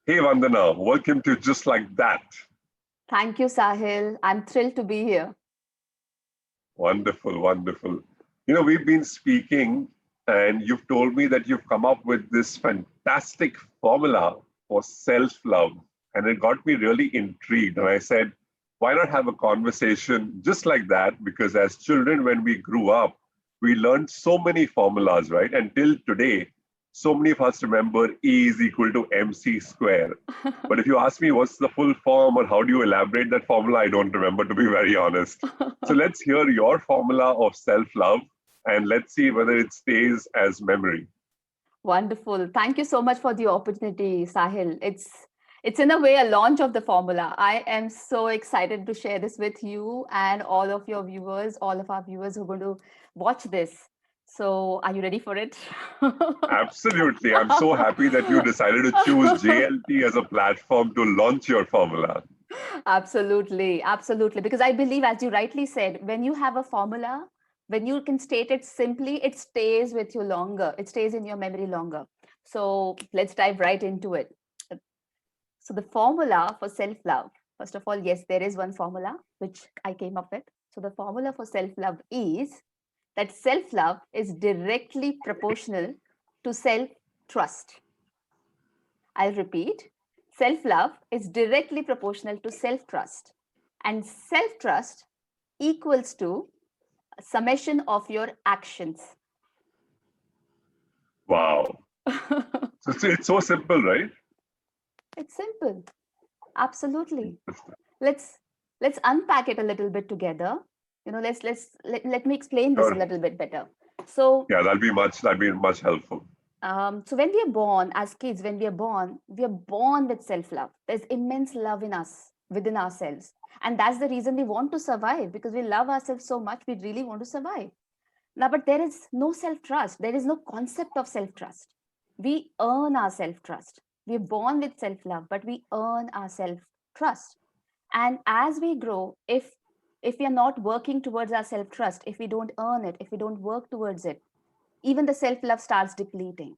Hey Vandana, welcome to Just Like That. Thank you, Sahil. I'm thrilled to be here. Wonderful, wonderful. We've been speaking, and you've told me that you've come up with this fantastic formula for self love. And it got me really intrigued. And I said, why not have a conversation just like that? Because as children, when we grew up, we learned so many formulas, right? Until today, so many of us remember E is equal to MC square. But if you ask me what's the full form or how do you elaborate that formula, I don't remember, to be very honest. So let's hear your formula of self love and let's see whether it stays as memory. Wonderful. Thank you so much for the opportunity, Sahil. It's in a way a launch of the formula. I am so excited to share this with you and all of your viewers, all of our viewers who are going to watch this. So, are you ready for it? Absolutely. I'm so happy that you decided to choose JLT as a platform to launch your formula. Absolutely, absolutely. Because I believe, as you rightly said, when you have a formula, when you can state it simply, it stays with you longer. It stays in your memory longer. So let's dive right into it. So the formula for self-love, first of all, yes, there is one formula which I came up with. So the formula for self-love is that self-love is directly proportional to self-trust. I'll repeat, self-love is directly proportional to self-trust. And self-trust equals to a summation of your actions. Wow. So it's so simple, right? It's simple. Absolutely. Let's let's unpack it a little bit together. Let me explain this a Sure. little bit better. So Yeah, that'll be much helpful. so when we are born as kids, when we are born with self-love. There's immense love in us, within ourselves. And that's the reason we want to survive, because we love ourselves so much, we really want to survive. Now, but there is no self-trust. There is no concept of self-trust. We earn our self-trust. We're born with self-love, but we earn our self-trust. And as we grow, if we are not working towards our self-trust, if we don't earn it, if we don't work towards it, even the self-love starts depleting.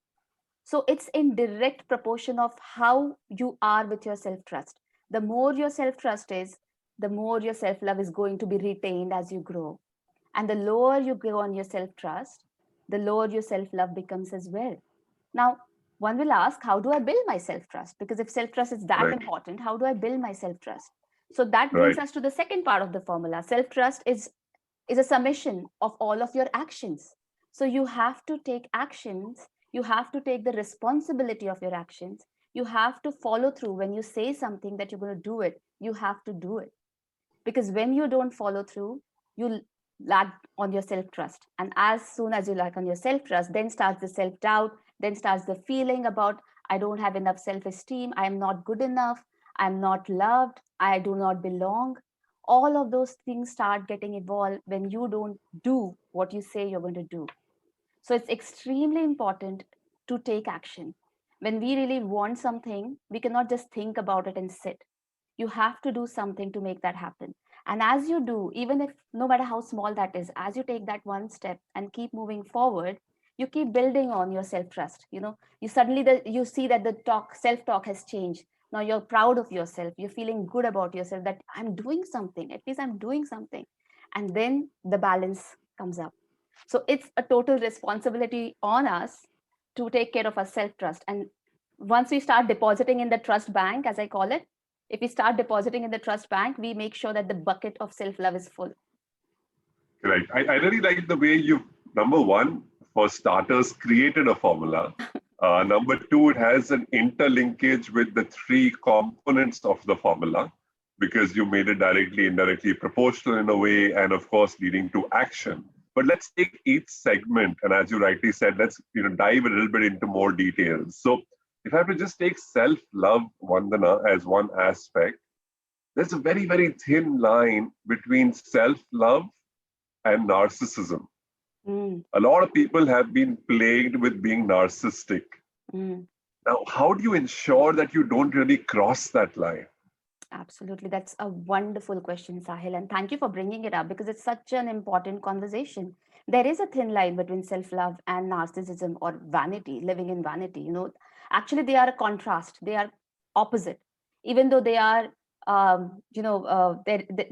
So it's in direct proportion of how you are with your self-trust. The more your self-trust is, the more your self-love is going to be retained as you grow. And the lower you go on your self-trust, the lower your self-love becomes as well. Now, one will ask, how do I build my self-trust? Because if self-trust is that Right. important, how do I build my self-trust? So that brings Right. us to the second part of the formula. Self-trust is a summation of all of your actions. So you have to take actions, you have to take the responsibility of your actions, you have to follow through. When you say something that you're going to do it, you have to do it. Because when you don't follow through, you lack on your self trust. And as soon as you lack on your self trust, then starts the self doubt, then starts the feeling about, I don't have enough self esteem, I am not good enough, I'm not loved, I do not belong. All of those things start getting evolved when you don't do what you say you're going to do. So it's extremely important to take action. When we really want something, we cannot just think about it and sit. You have to do something to make that happen. And as you do, even if no matter how small that is, as you take that one step and keep moving forward, you keep building on your self trust. You suddenly you see that the self talk has changed. Now you're proud of yourself, you're feeling good about yourself, that I'm doing something, at least I'm doing something. And then the balance comes up. So it's a total responsibility on us to take care of our self trust. And once we start depositing in the trust bank, as I call it, if we start depositing in the trust bank, we make sure that the bucket of self love is full. Right. I really like the way you, number one, for starters, created a formula. Number two, it has an interlinkage with the three components of the formula because you made it directly, indirectly, proportional in a way, and of course, leading to action. But let's take each segment, and as you rightly said, let's dive a little bit into more details. So, if I have to just take self-love, Vandana, as one aspect, there's a very, very thin line between self-love and narcissism. Mm, A lot of people have been plagued with being narcissistic. mm. Now, how do you ensure that you don't really cross that line? Absolutely. That's a wonderful question, Sahil. And thank you for bringing it up because it's such an important conversation. There is a thin line between self love and narcissism or vanity, living in vanity. Actually, they are a contrast. They are opposite. Even though they are,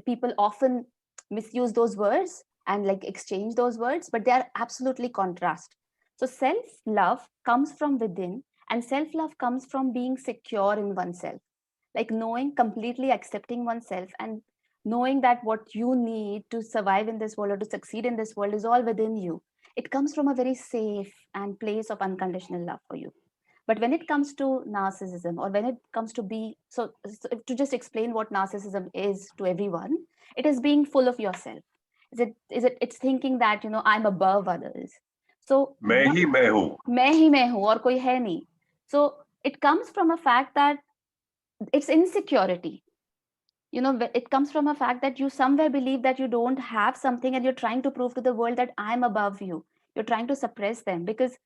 people often misuse those words and like exchange those words, but they are absolutely contrast. So self-love comes from within, and self-love comes from being secure in oneself, like knowing, completely accepting oneself, and knowing that what you need to survive in this world or to succeed in this world is all within you. It comes from a very safe and place of unconditional love for you. But when it comes to narcissism, or when it comes to be so to just explain what narcissism is to everyone, it is being full of yourself. It's thinking that, I'm above others. So मैं what, ही मैं हूँ. मैं ही मैं हूँ और कोई है नहीं. So it comes from a fact that it's insecurity. It comes from a fact that you somewhere believe that you don't have something, and you're trying to prove to the world that I'm above you. You're trying to suppress them because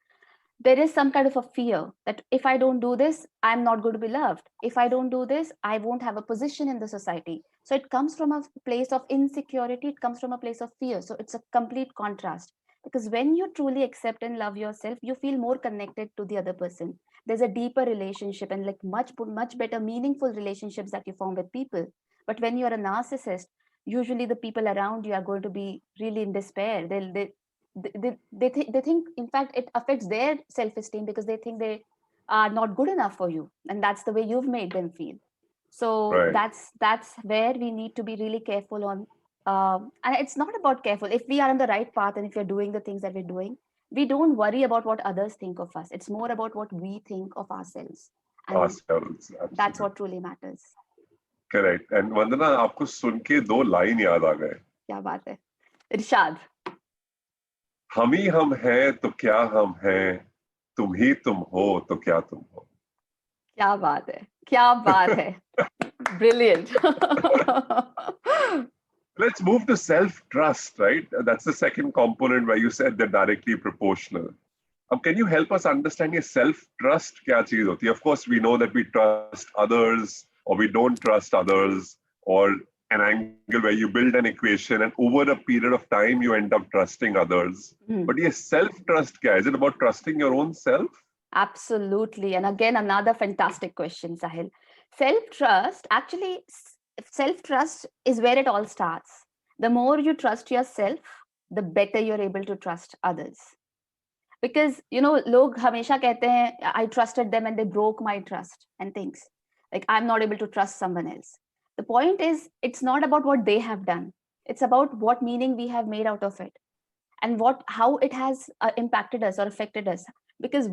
there is some kind of a fear that if I don't do this, I'm not going to be loved. If I don't do this, I won't have a position in the society. So it comes from a place of insecurity, it comes from a place of fear. So it's a complete contrast, because when you truly accept and love yourself, you feel more connected to the other person. There's a deeper relationship, and like much better meaningful relationships that you form with people. But when you're a narcissist, usually the people around you are going to be really in despair. They think, in fact, it affects their self-esteem, because they think they are not good enough for you, and that's the way you've made them feel. So Right. that's where we need to be really careful on. And it's not about careful. If we are on the right path, and if we're doing the things that we're doing, we don't worry about what others think of us. It's more about what we think of ourselves, and Ourselves. that's Absolutely. what truly matters. Correct. And वंदना, आपको सुन के 2 line याद आ गए. क्या बात है इरशाद. हम ही हम हैं तो क्या हम हैं, तुम ही तुम हो तो क्या तुम हो. क्या बात है, क्या बात है. Brilliant. Let's move to self-trust, right? That's the second component where you said they're directly proportional. Can you help us understand your self-trust? क्या चीज होती है? Of course, we know that we trust others or we don't trust others, or an angle where you build an equation and over a period of time you end up trusting others. But yes, self-trust, kya? Is it about trusting your own self? Absolutely. And again, another fantastic question, Sahil. Self-trust, actually, self-trust is where it all starts. The more you trust yourself, the better you're able to trust others. Because, log hamesha kehte hain, I trusted them and they broke my trust and things. Like, I'm not able to trust someone else. The point is, it's not about what they have done. It's about what meaning we have made out of it, and how it has impacted us or affected us. Because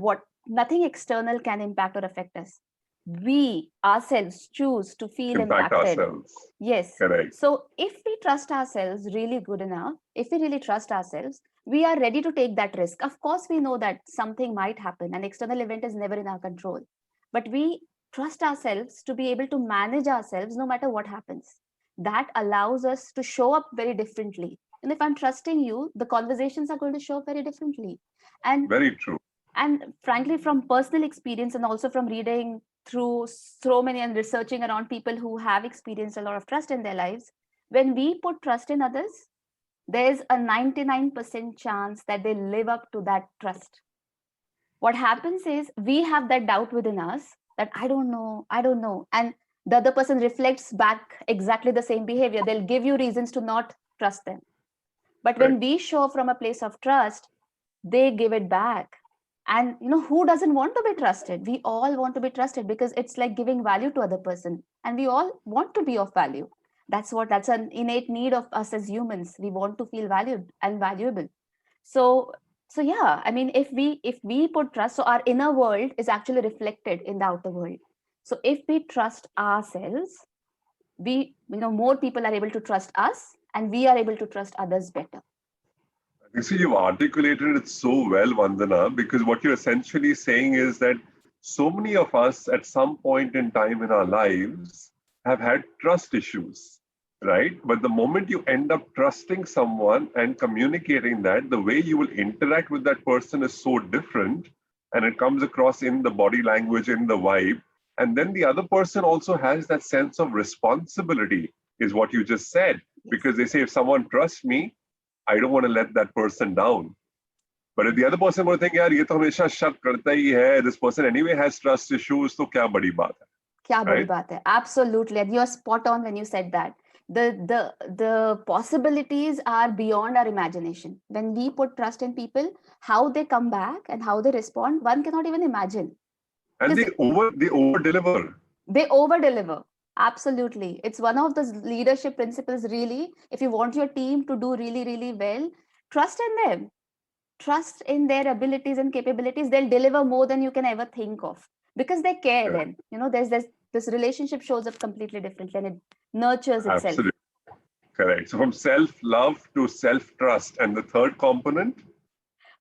nothing external can impact or affect us. We ourselves choose to feel Impact impacted. ourselves. Yes. Correct. So if we trust ourselves really good enough, if we really trust ourselves, we are ready to take that risk. Of course, we know that something might happen. An external event is never in our control. But we trust ourselves to be able to manage ourselves no matter what happens. That allows us to show up very differently. And if I'm trusting you, the conversations are going to show up very differently. And very true. And frankly, from personal experience, and also from reading through so many and researching around people who have experienced a lot of trust in their lives, when we put trust in others, there's a 99% chance that they live up to that trust. What happens is we have that doubt within us that I don't know. And the other person reflects back exactly the same behavior. They'll give you reasons to not trust them. But when we show from a place of trust, they give it back. And who doesn't want to be trusted? We all want to be trusted, because it's like giving value to other person, and we all want to be of value. That's an innate need of us as humans. We want to feel valued and valuable. So yeah, I mean, if we put trust, so our inner world is actually reflected in the outer world. So if we trust ourselves, more people are able to trust us, and we are able to trust others better. You see, you've articulated it so well, Vandana, because what you're essentially saying is that so many of us at some point in time in our lives have had trust issues, right? But the moment you end up trusting someone and communicating that, the way you will interact with that person is so different, and it comes across in the body language, in the vibe. And then the other person also has that sense of responsibility, is what you just said. Because they say, if someone trusts me, I don't want to let that person down. But if the other person will think, yaar, ye to hamesha shak karta hi hai, this person anyway has trust issues, तो क्या बड़ी बात है? क्या बड़ी right? बात है. Absolutely, and you're spot on when you said that. The possibilities are beyond our imagination. When we put trust in people, how they come back and how they respond, one cannot even imagine. And Because they over deliver. they over deliver. Absolutely, it's one of the leadership principles. Really, if you want your team to do really, really well, trust in them. Trust in their abilities and capabilities. They'll deliver more than you can ever think of because they care. Correct. Then there's this relationship shows up completely differently and it nurtures itself. Absolutely. Correct. So from self-love to self-trust. And the third component?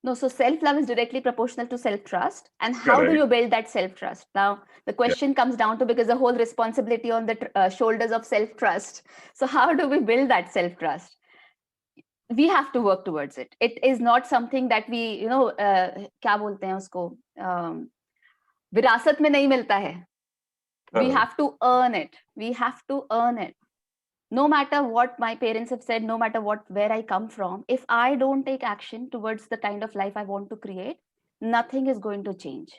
No, so self-love is directly proportional to self-trust. And how do Correct. you build that self-trust? Now, the question comes down to, because the whole responsibility on the shoulders of self-trust. So how do we build that self-trust? We have to work towards it. It is not something that we, क्या बोलते हैं उसको, विरासत में नहीं मिलता है. We have to earn it. We have to earn it. No matter what my parents have said, no matter where I come from, if I don't take action towards the kind of life I want to create, nothing is going to change.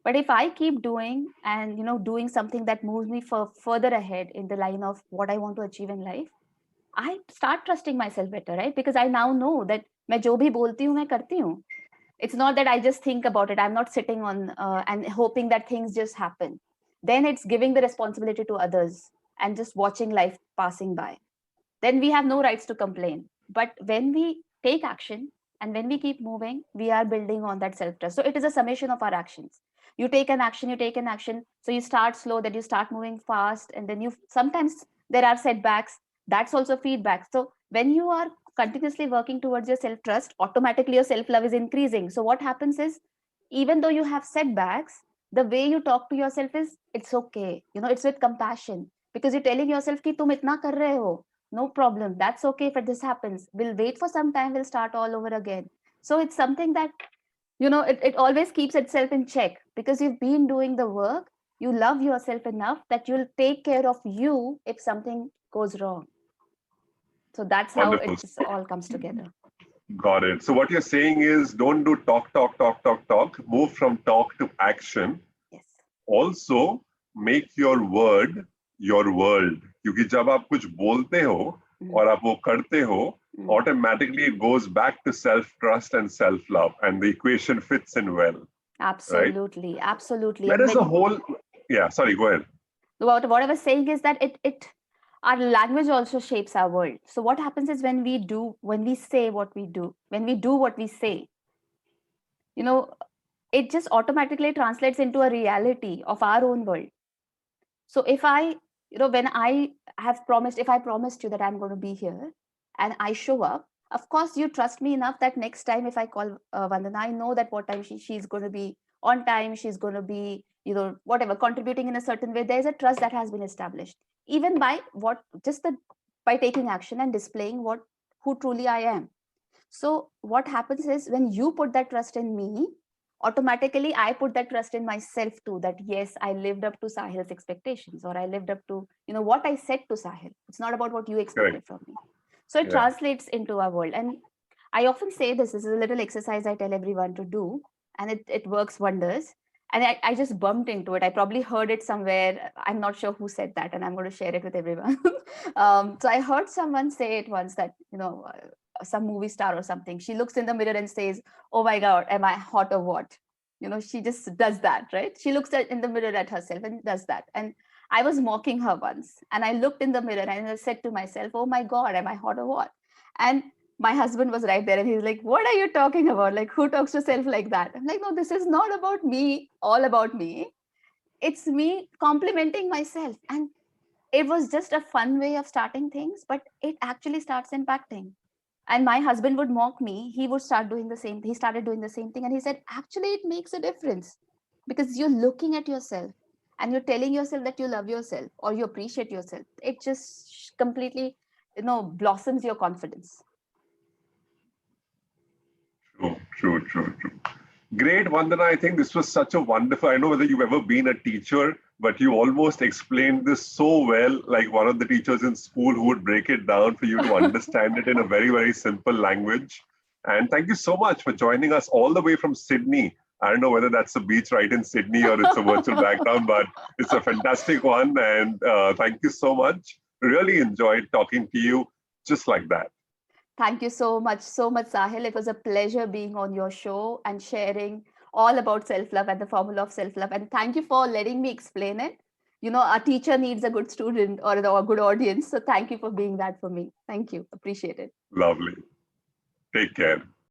But if I keep doing and doing something that moves me further ahead in the line of what I want to achieve in life, I start trusting myself better, right? Because I now know that मैं जो भी बोलती हूँ मैं करती हूँ. It's not that I just think about it. I'm not sitting on and hoping that things just happen. Then it's giving the responsibility to others and just watching life passing by. Then we have no rights to complain. But when we take action and when we keep moving, we are building on that self-trust. So it is a summation of our actions. You take an action. So you start slow, then you start moving fast, and then sometimes there are setbacks. That's also feedback. So when you are continuously working towards your self-trust, automatically your self-love is increasing. So what happens is, even though you have setbacks, the way you talk to yourself is, it's okay. It's with compassion, because you're telling yourself कि तुम इतना कर रहे हो, no problem, that's okay. If this happens, we'll wait for some time, we'll start all over again. So it's something that it always keeps itself in check, because you've been doing the work. You love yourself enough that you'll take care of you if something goes wrong. So that's how Wonderful. it all comes together. Got it. So what you're saying is, don't do talk. Move from talk to action. Yes. Also, make your word your world. क्योंकि जब आप कुछ बोलते हो और आप वो करते हो, automatically it goes back to self-trust and self-love, and the equation fits in well. Absolutely, right? Absolutely. Where is the whole? Yeah, sorry, go ahead. What I was saying is that our language also shapes our world. So what happens is, when we say what we do, when we do what we say, it just automatically translates into a reality of our own world. So if when I have promised, if I promised you that I'm going to be here and I show up, of course you trust me enough that next time if I call Vandana, I know that what time she's going to be on time, she's going to be, whatever, contributing in a certain way. There's a trust that has been established, even by by taking action and displaying who truly I am. So what happens is, when you put that trust in me, automatically I put that trust in myself too, that yes, I lived up to Sahil's expectations, or I lived up to what I said to Sahil. It's not about what you expected from me. So it translates into our world. And I often say this is a little exercise I tell everyone to do, and it works wonders. And I just bumped into it. I probably heard it somewhere. I'm not sure who said that, and I'm going to share it with everyone. So I heard someone say it once, that some movie star or something, she looks in the mirror and says, oh my God, am I hot or what? She just does that, right? She looks in the mirror at herself and does that. And I was mocking her once, and I looked in the mirror and I said to myself, oh my God, am I hot or what? And my husband was right there, and he's like, what are you talking about? Like, who talks to self like that? I'm like, no, this is not about me, all about me. It's me complimenting myself. And it was just a fun way of starting things, but it actually starts impacting. And my husband would mock me. He would start doing the same. He started doing the same thing. And he said, actually, it makes a difference, because you're looking at yourself and you're telling yourself that you love yourself or you appreciate yourself. It just completely, blossoms your confidence. True. Great, Vandana. I think this was such a wonderful, I don't know whether you've ever been a teacher, but you almost explained this so well, like one of the teachers in school who would break it down for you to understand it in a very, very simple language. And thank you so much for joining us all the way from Sydney I don't know whether that's a beach right in Sydney or it's a virtual background, but it's a fantastic one. And thank you so much. Really enjoyed talking to you just like that. Thank you so much, Sahil. It was a pleasure being on your show and sharing all about self-love and the formula of self-love. And thank you for letting me explain it. You know, a teacher needs a good student or a good audience. So thank you for being that for me. Thank you. Appreciate it. Lovely. Take care.